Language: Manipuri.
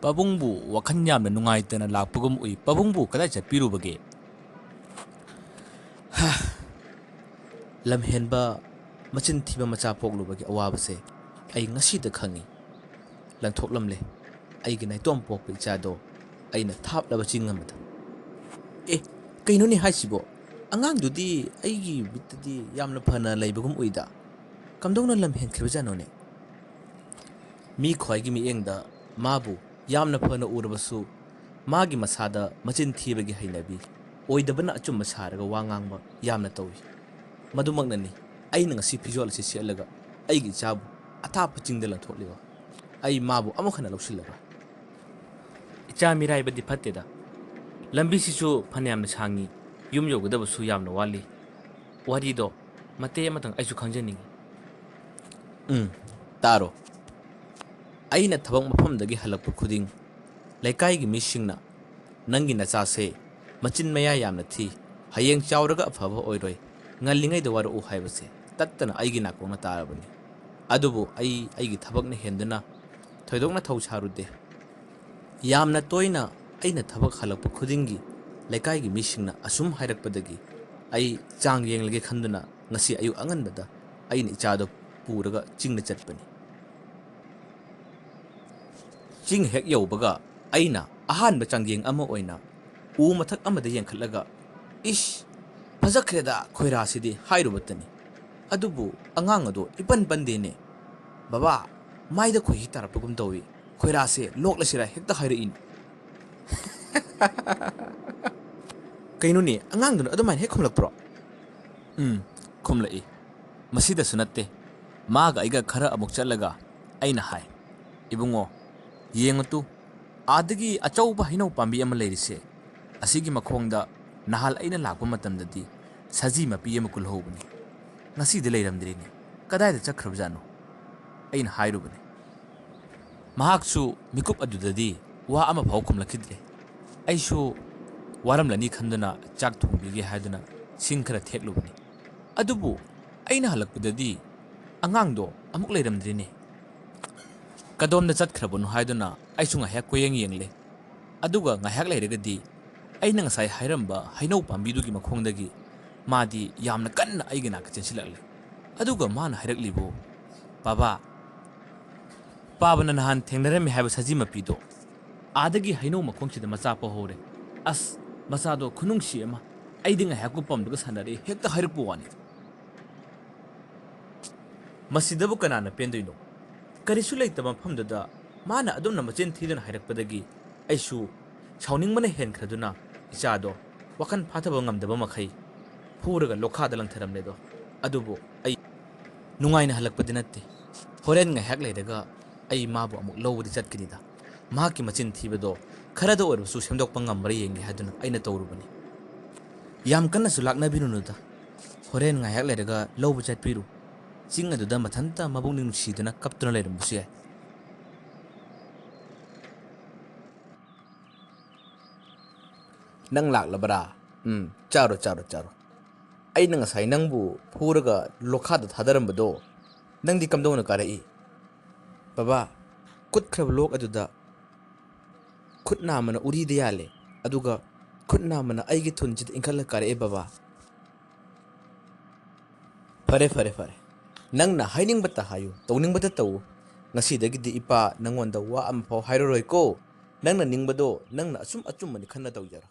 ꯄꯥꯕꯨꯡꯕꯨ ꯋꯥꯈꯜ ꯌꯥꯝꯅ ꯅꯨꯡꯉꯥꯏꯇꯅ ꯂꯥꯛꯄꯒꯨꯝ ꯎꯏ꯫ ꯄꯥꯕꯨꯡꯕꯨ ꯀꯗꯥꯏ ꯆꯠꯄꯤꯔꯨꯕꯒꯦ? ꯂꯝꯍꯦꯟꯕ ꯃꯆꯤꯟ ꯊꯤꯕ ꯃꯆꯥ ꯄꯣꯛꯂꯨꯕꯒꯤ ꯑꯋꯥꯕꯁꯦ ꯑꯩ ꯉꯁꯤꯗ ꯈꯪꯉꯤ꯫ ꯂꯪꯊꯣꯛꯂꯝꯂꯦ ꯑꯩꯒꯤ ꯅꯥꯏꯇꯣꯝ ꯄꯣꯛꯄ ꯏꯆꯥꯗꯣ ꯑꯩꯅ ꯊꯥꯞꯂꯕ ꯆꯤꯡ ꯑꯃꯗ꯫ ꯀꯩꯅꯣꯅꯦ ꯍꯥꯏꯁꯤꯕꯣ? ꯑꯉꯥꯡꯗꯨꯗꯤ ꯑꯩꯒꯤ ꯃꯤꯠꯇꯗꯤ ꯌꯥꯝꯅ ꯐꯅ ꯂꯩꯕꯒꯨꯝ ꯎꯏꯗ꯫ ꯀꯝꯗꯧꯅ ꯂꯝꯍꯦꯟꯈ꯭ꯔꯤꯕꯖꯥꯠꯅꯣꯅꯦ? ꯃꯤ ꯈ꯭ꯋꯥꯏꯒꯤ ꯃꯤꯠꯌꯦꯡꯗ ꯃꯥꯕꯨ ꯌꯥꯝꯅ ꯐꯅ ꯎꯔꯕꯁꯨ ꯃꯥꯒꯤ ꯃꯁꯥꯗ ꯃꯆꯤꯟ ꯊꯤꯕꯒꯤ ꯍꯩꯅꯕꯤ, ꯑꯣꯏꯗꯕꯅ ꯑꯆꯨꯝꯕ ꯁꯥꯔꯒ ꯋꯥ ꯉꯥꯡꯕ ꯌꯥꯝꯅ ꯇꯧꯏ꯫ ꯃꯗꯨꯃꯛꯅꯅꯤ ꯑꯩꯅ ꯉꯁꯤ ꯐꯤꯖꯣꯜ ꯑꯁꯤ ꯁꯦꯠꯂꯒ ꯑꯩꯒꯤ ꯏꯆꯥꯕꯨ ꯑꯊꯥꯞꯄ ꯆꯤꯡꯗ ꯂꯪꯊꯣꯛꯂꯤꯕ꯫ ꯑꯩ ꯃꯥꯕꯨ ꯑꯃꯨꯛ ꯍꯟꯅ ꯂꯧꯁꯤꯜꯂꯔꯣꯏ꯫ ꯏꯆꯥ ꯃꯤꯔꯥꯏꯕꯗꯤ ꯐꯠꯇꯦꯗ꯫ ꯂꯝꯕꯤꯁꯤꯁꯨ ꯐꯅꯌꯥꯝꯅ ꯁꯥꯡꯉꯤ, ꯌꯨꯝ ꯌꯧꯒꯗꯕꯁꯨ ꯌꯥꯝꯅ ꯋꯥꯠꯂꯤ꯫ ꯋꯥꯔꯤꯗꯣ ꯃꯇꯦꯛ ꯑꯃꯇꯪ ꯑꯩꯁꯨ ꯈꯪꯖꯅꯤꯡꯉꯤ꯫ ꯇꯥꯔꯣ꯫ ꯑꯩꯅ ꯊꯕꯛ ꯃꯐꯝꯗꯒꯤ ꯍꯜꯂꯛꯄ ꯈꯨꯗꯤꯡ ꯂꯩꯀꯥꯏꯒꯤ ꯃꯤꯁꯤꯡꯅ ꯅꯪꯒꯤ ꯅꯆꯥꯁꯦ ꯃꯆꯤꯟ ꯃꯌꯥ ꯌꯥꯝꯅ ꯊꯤ, ꯍꯌꯦꯡ ꯆꯥꯎꯔꯒ ꯑꯐꯕ ꯑꯣꯏꯔꯣꯏ, ꯉꯜꯂꯤꯉꯩꯗ ꯋꯥꯔꯛꯎ ꯍꯥꯏꯕꯁꯦ ꯇꯠꯇꯅ ꯑꯩꯒꯤ ꯅꯥꯀꯣꯡꯅ ꯇꯥꯔꯕꯅꯤ꯫ ꯑꯗꯨꯕꯨ ꯑꯩꯒꯤ ꯊꯕꯛꯅ ꯍꯦꯟꯗꯨꯅ ꯊꯣꯏꯗꯣꯛꯅ ꯊꯧ ꯁꯥꯔꯨꯗꯦ꯫ ꯌꯥꯝꯅ ꯇꯣꯏꯅ ꯑꯩꯅ ꯊꯕꯛ ꯍꯜꯂꯛꯄ ꯈꯨꯗꯤꯡꯒꯤ ꯂꯩꯀꯥꯏꯒꯤ ꯃꯤꯁꯤꯡꯅ ꯑꯁꯨꯝ ꯍꯥꯏꯔꯛꯄꯗꯒꯤ ꯑꯩ ꯆꯥꯡ ꯌꯦꯡꯂꯒꯦ ꯈꯟꯗꯨꯅ ꯉꯁꯤ ꯑꯌꯨꯛ ꯑꯉꯟꯕꯗ ꯑꯩꯅ ꯏꯆꯥꯗꯣ ꯄꯨꯔꯒ ꯆꯤꯡꯗ ꯆꯠꯄꯅꯤ꯫ ꯆꯤꯡ ꯍꯦꯛ ꯌꯧꯕꯒ ꯑꯩꯅ ꯑꯍꯥꯟꯕ ꯆꯥꯡꯌꯦꯡ ꯑꯃ ꯑꯣꯏꯅ ꯎ ꯃꯊꯛ ꯑꯃꯗ ꯌꯦꯡꯈꯠꯂꯒ "ꯏꯁ, ꯐꯖꯈ꯭ꯔꯦꯗ ꯈꯣꯏꯔꯥꯁꯤꯗꯤ" ꯍꯥꯏꯔꯨꯕꯇꯅꯤ꯫ ꯑꯗꯨꯕꯨ ꯑꯉꯥꯡ ꯑꯗꯣ ꯏꯄꯟ ꯄꯟꯗꯦꯅꯦ꯫ "ꯕꯕꯥ, ꯃꯥꯏꯗ ꯈꯣꯏꯍꯤ ꯇꯥꯔꯛꯄꯒꯨꯝ ꯇꯧꯏ, ꯈꯣꯏꯔꯥꯁꯦ ꯂꯣꯛꯂꯁꯤꯔ ꯍꯦꯛꯇ ꯍꯥꯏꯔꯛꯏꯅꯤ"꯫ ꯀꯩꯅꯣꯅꯦ, ꯑꯉꯥꯡꯗꯨꯅ ꯑꯗꯨꯃꯥꯏꯅ ꯍꯦꯛ ꯈꯨꯝꯂꯛꯄ꯭ꯔꯣ? ꯈꯨꯝꯂꯛꯏ꯫ ꯃꯁꯤꯗꯁꯨ ꯅꯠꯇꯦ, ꯃꯥꯒ ꯑꯩꯒ ꯈꯔ ꯑꯃꯨꯛ ꯆꯠꯂꯒ ꯑꯩꯅ ꯍꯥꯏ, "ꯏꯕꯨꯡꯉꯣ, ꯌꯦꯡꯉꯨꯇꯨ, ꯑꯥꯗꯒꯤ ꯑꯆꯧꯕ ꯍꯩꯅꯧ ꯄꯥꯝꯕꯤ ꯑꯃ ꯂꯩꯔꯤꯁꯦ, ꯑꯁꯤꯒꯤ ꯃꯈꯣꯡꯗ ꯅꯍꯥꯟ ꯑꯩꯅ ꯂꯥꯛꯄ ꯃꯇꯝꯗꯗꯤ ꯁꯖꯤ ꯃꯄꯤ ꯑꯃ ꯀꯨꯜꯍꯧꯕꯅꯤ꯫ ꯉꯁꯤꯗꯤ ꯂꯩꯔꯝꯗ꯭ꯔꯦꯅꯦ, ꯀꯗꯥꯏꯗ ꯆꯠꯈ꯭ꯔꯕꯖꯥꯠꯅꯣ"꯫ ꯑꯩꯅ ꯍꯥꯏꯔꯨꯕꯅꯤ꯫ ꯃꯍꯥꯛꯁꯨ ꯃꯤꯀꯨꯞ ꯑꯗꯨꯗꯗꯤ ꯋꯥ ꯑꯃꯐꯥꯎ ꯈꯨꯝꯂꯛꯈꯤꯗ꯭ꯔꯦ꯫ ꯑꯩꯁꯨ ꯋꯥꯔꯝꯂꯅꯤ ꯈꯟꯗꯨꯅ ꯆꯥꯛ ꯊꯣꯡꯕꯤꯒꯦ ꯍꯥꯏꯗꯨꯅ ꯁꯤꯡ ꯈꯔ ꯊꯦꯛꯂꯨꯕꯅꯤ꯫ ꯑꯗꯨꯕꯨ ꯑꯩꯅ ꯍꯜꯂꯛꯄꯗꯗꯤ ꯑꯉꯥꯡꯗꯣ ꯑꯃꯨꯛ ꯂꯩꯔꯝꯗ꯭ꯔꯦꯅꯦ꯫ ꯀꯗꯣꯝꯗ ꯆꯠꯈ꯭ꯔꯕꯅꯣ ꯍꯥꯏꯗꯨꯅ ꯑꯩꯁꯨ ꯉꯥꯏꯍꯥꯛ ꯀꯣꯏꯌꯦꯡ ꯌꯦꯡꯂꯦ꯫ ꯑꯗꯨꯒ ꯉꯥꯏꯍꯥꯛ ꯂꯩꯔꯒꯗꯤ ꯑꯩꯅ ꯉꯁꯥꯏ ꯍꯥꯏꯔꯝꯕ ꯍꯩꯅꯧ ꯄꯥꯝꯕꯤꯗꯨꯒꯤ ꯃꯈꯣꯡꯗꯒꯤ ꯃꯥꯗꯤ ꯌꯥꯝꯅ ꯀꯟꯅ ꯑꯩꯒꯤ ꯅꯥꯛꯇ ꯆꯦꯟꯁꯤꯜꯂꯛꯂꯦ꯫ ꯑꯗꯨꯒ ꯃꯥꯅ ꯍꯥꯏꯔꯛꯂꯤꯕꯨ, "ꯕꯥꯕꯥ, ꯄꯥꯕꯅ ꯅꯍꯥꯟ ꯊꯦꯡꯅꯔꯝꯃꯤ ꯍꯥꯏꯕ ꯁꯖꯤ ꯃꯄꯤꯗꯣ ꯑꯥꯗꯒꯤ ꯍꯩꯅꯧ ꯃꯈꯣꯡꯁꯤꯗ ꯃꯆꯥ ꯄꯣꯛꯍꯧꯔꯦ꯫ ꯑꯁ, ꯃꯆꯥꯗꯣ ꯈꯨꯅꯨꯡꯁꯤ ꯑꯃ, ꯑꯩꯗꯤ ꯉꯥꯏꯍꯥꯛꯄꯨ ꯄꯝꯗꯒ ꯁꯥꯟꯅꯔꯛꯏ" ꯍꯦꯛꯇ ꯍꯥꯏꯔꯛꯄ ꯋꯥꯅꯤꯗ꯫ ꯃꯁꯤꯗꯕꯨ ꯀꯅꯥꯅ ꯄꯦꯟꯗꯣꯏꯅꯣ? ꯀꯔꯤꯁꯨ ꯂꯩꯇꯕ ꯃꯐꯝꯗꯨꯗ ꯃꯥꯅ ꯑꯗꯨꯝꯅ ꯃꯆꯤꯟ ꯊꯤꯗꯨꯅ ꯍꯥꯏꯔꯛꯄꯗꯒꯤ ꯑꯩꯁꯨ ꯁꯥꯎꯅꯤꯡꯕꯅ ꯍꯦꯟꯈ꯭ꯔꯗꯨꯅ ꯏꯆꯥꯗꯣ ꯋꯥꯈꯜ ꯐꯥꯊꯕ ꯉꯝꯗꯕ ꯃꯈꯩ ꯐꯨꯔꯒ ꯂꯣꯛꯈꯥꯗ ꯂꯪꯊꯔꯝꯂꯦꯗꯣ꯫ ꯑꯗꯨꯕꯨ ꯑꯩ ꯅꯨꯡꯉꯥꯏꯅ ꯍꯜꯂꯛꯄꯗꯤ ꯅꯠꯇꯦ꯫ ꯍꯣꯔꯦꯟ ꯉꯥꯏꯍꯥꯛ ꯂꯩꯔꯒ ꯑꯩ ꯃꯥꯕꯨ ꯑꯃꯨꯛ ꯂꯧꯕꯗꯤ ꯆꯠꯀꯅꯤꯗ꯫ ꯃꯍꯥꯛꯀꯤ ꯃꯆꯤꯟ ꯊꯤꯕꯗꯣ ꯈꯔꯗ ꯑꯣꯏꯔꯕꯁꯨ ꯁꯦꯝꯗꯣꯛꯄ ꯉꯝꯕ꯭ꯔꯥ ꯌꯦꯡꯒꯦ ꯍꯥꯏꯗꯨꯅ ꯑꯩꯅ ꯇꯧꯔꯨꯕꯅꯤ꯫ ꯌꯥꯝ ꯀꯟꯅꯁꯨ ꯂꯥꯛꯅꯕꯤꯔꯨꯅꯨꯗ꯫ ꯍꯣꯔꯦꯟ ꯉꯥꯏꯍꯥꯛ ꯂꯩꯔꯒ ꯂꯧꯕ ꯆꯠꯄꯤꯔꯨ꯫ ꯆꯤꯡ ꯑꯗꯨꯗ ꯃꯊꯟꯇ ꯃꯕꯨꯛꯅꯤꯡ ꯅꯨꯡꯁꯤꯗꯨꯅ ꯀꯞꯇꯨꯅ ꯂꯩꯔꯝꯕꯁꯨ ꯌꯥꯏ꯫ ꯅꯪ ꯂꯥꯛꯂꯕ꯭ꯔꯥ? ꯆꯥꯔꯣ ꯆꯥꯔꯣ ꯆꯥꯔꯣ꯫ ꯑꯩꯅ ꯉꯁꯥꯏ ꯅꯪꯕꯨ ꯐꯨꯔꯒ ꯂꯣꯛꯈꯥꯗ ꯊꯥꯗꯔꯝꯕꯗꯣ ꯅꯪꯗꯤ ꯀꯝꯗꯧꯅ ꯀꯥꯔꯛꯏ? ꯕꯕꯥ, ꯀꯨꯠꯈ꯭ꯔꯕ ꯂꯣꯛ ꯑꯗꯨꯗ ꯈꯨꯠ ꯅꯥꯝꯃꯅ ꯎꯔꯤꯗ ꯌꯥꯜꯂꯦ, ꯑꯗꯨꯒ ꯈꯨꯠ ꯅꯥꯝꯃꯅ ꯑꯩꯒꯤ ꯊꯨꯟꯁꯤꯗ ꯏꯟꯈꯠꯂ ꯀꯥꯔꯛꯑꯦ ꯕꯕꯥ꯫ ꯐꯔꯦ ꯐꯔꯦ ꯐꯔꯦ, ꯅꯪꯅ ꯍꯥꯏꯅꯤꯡꯕꯇ ꯍꯥꯏꯌꯨ, ꯇꯧꯅꯤꯡꯕꯇ ꯇꯧꯎ꯫ ꯉꯁꯤꯗꯒꯤꯗꯤ ꯏꯄꯥ ꯅꯪꯉꯣꯟꯗ ꯋꯥ ꯑꯃꯐꯥꯎ ꯍꯥꯏꯔꯔꯣꯏꯀꯣ꯫ ꯅꯪꯅ ꯅꯤꯡꯕꯗꯣ ꯅꯪꯅ ꯑꯆꯨꯝꯕꯅꯤ ꯈꯟꯅ ꯇꯧꯖꯔꯣ꯫